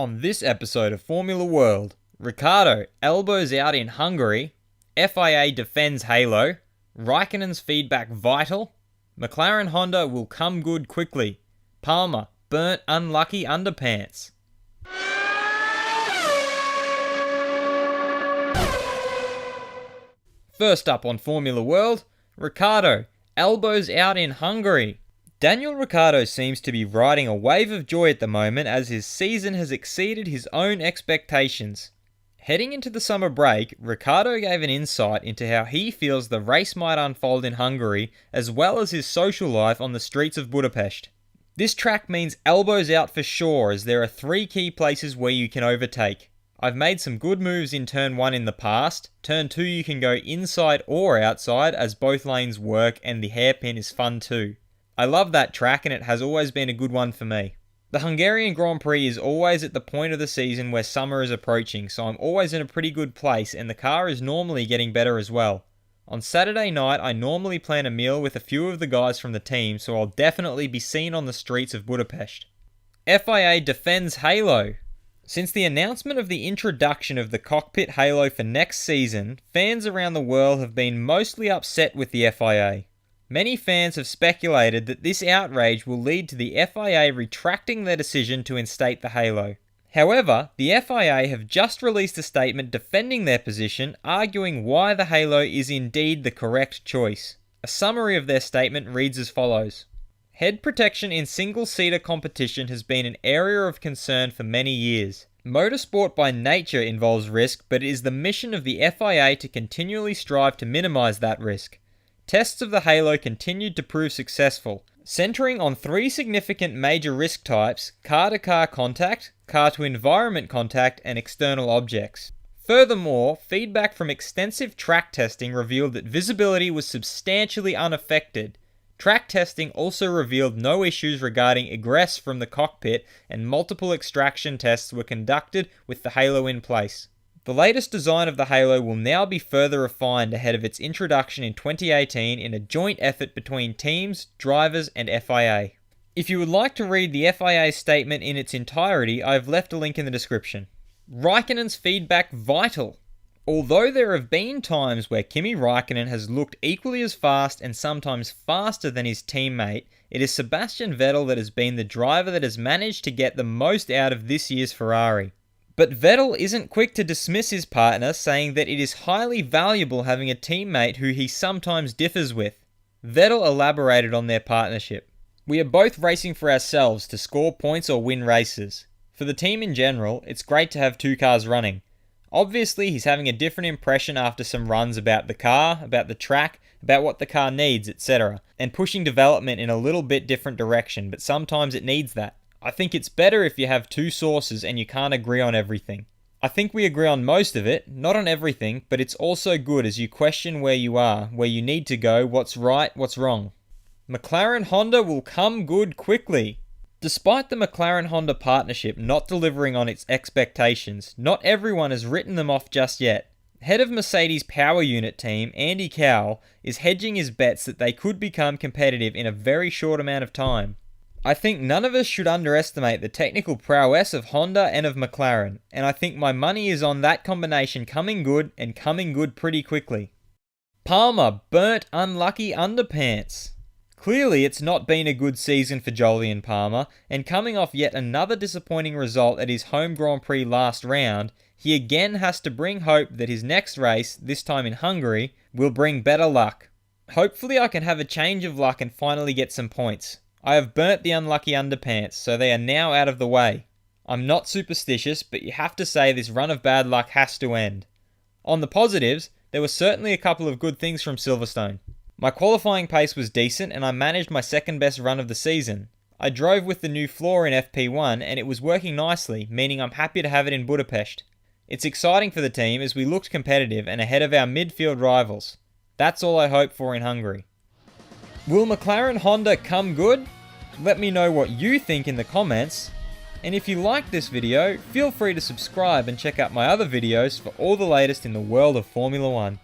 On this episode of Formula World, Ricciardo elbows out in Hungary, FIA defends Halo, Raikkonen's feedback vital, McLaren Honda will come good quickly, Palmer burnt unlucky underpants. First up on Formula World, Ricciardo elbows out in Hungary. Daniel Ricciardo seems to be riding a wave of joy at the moment as his season has exceeded his own expectations. Heading into the summer break, Ricciardo gave an insight into how he feels the race might unfold in Hungary, as well as his social life on the streets of Budapest. This track means elbows out for sure, as there are 3 key places where you can overtake. I've made some good moves in turn 1 in the past. Turn 2 you can go inside or outside as both lanes work, and the hairpin is fun too. I love that track and it has always been a good one for me. The Hungarian Grand Prix is always at the point of the season where summer is approaching, so I'm always in a pretty good place and the car is normally getting better as well. On Saturday night I normally plan a meal with a few of the guys from the team, so I'll definitely be seen on the streets of Budapest. FIA defends Halo. Since the announcement of the introduction of the cockpit halo for next season, fans around the world have been mostly upset with the FIA. Many fans have speculated that this outrage will lead to the FIA retracting their decision to instate the halo. However, the FIA have just released a statement defending their position, arguing why the halo is indeed the correct choice. A summary of their statement reads as follows. Head protection in single-seater competition has been an area of concern for many years. Motorsport by nature involves risk, but it is the mission of the FIA to continually strive to minimize that risk. Tests of the halo continued to prove successful, centering on 3 significant major risk types: car-to-car contact, car-to-environment contact, and external objects. Furthermore, feedback from extensive track testing revealed that visibility was substantially unaffected. Track testing also revealed no issues regarding egress from the cockpit, and multiple extraction tests were conducted with the halo in place. The latest design of the halo will now be further refined ahead of its introduction in 2018 in a joint effort between teams, drivers, and FIA. If you would like to read the FIA statement in its entirety, I have left a link in the description. Raikkonen's feedback vital. Although there have been times where Kimi Raikkonen has looked equally as fast and sometimes faster than his teammate, it is Sebastian Vettel that has been the driver that has managed to get the most out of this year's Ferrari. But Vettel isn't quick to dismiss his partner, saying that it is highly valuable having a teammate who he sometimes differs with. Vettel elaborated on their partnership. We are both racing for ourselves to score points or win races. For the team in general, it's great to have 2 cars running. Obviously, he's having a different impression after some runs about the car, about the track, about what the car needs, etc., and pushing development in a little bit different direction, but sometimes it needs that. I think it's better if you have 2 sources and you can't agree on everything. I think we agree on most of it, not on everything, but it's also good as you question where you are, where you need to go, what's right, what's wrong. McLaren Honda will come good quickly. Despite the McLaren-Honda partnership not delivering on its expectations, not everyone has written them off just yet. Head of Mercedes Power Unit team, Andy Cowell, is hedging his bets that they could become competitive in a very short amount of time. I think none of us should underestimate the technical prowess of Honda and of McLaren, and I think my money is on that combination coming good and coming good pretty quickly. Palmer burnt unlucky underpants. Clearly, it's not been a good season for Jolyon Palmer, and coming off yet another disappointing result at his home Grand Prix last round, he again has to bring hope that his next race, this time in Hungary, will bring better luck. Hopefully I can have a change of luck and finally get some points. I have burnt the unlucky underpants, so they are now out of the way. I'm not superstitious, but you have to say this run of bad luck has to end. On the positives, there were certainly a couple of good things from Silverstone. My qualifying pace was decent and I managed my second best run of the season. I drove with the new floor in FP1 and it was working nicely, meaning I'm happy to have it in Budapest. It's exciting for the team as we looked competitive and ahead of our midfield rivals. That's all I hope for in Hungary. Will McLaren Honda come good? Let me know what you think in the comments. And if you like this video, feel free to subscribe and check out my other videos for all the latest in the world of Formula 1.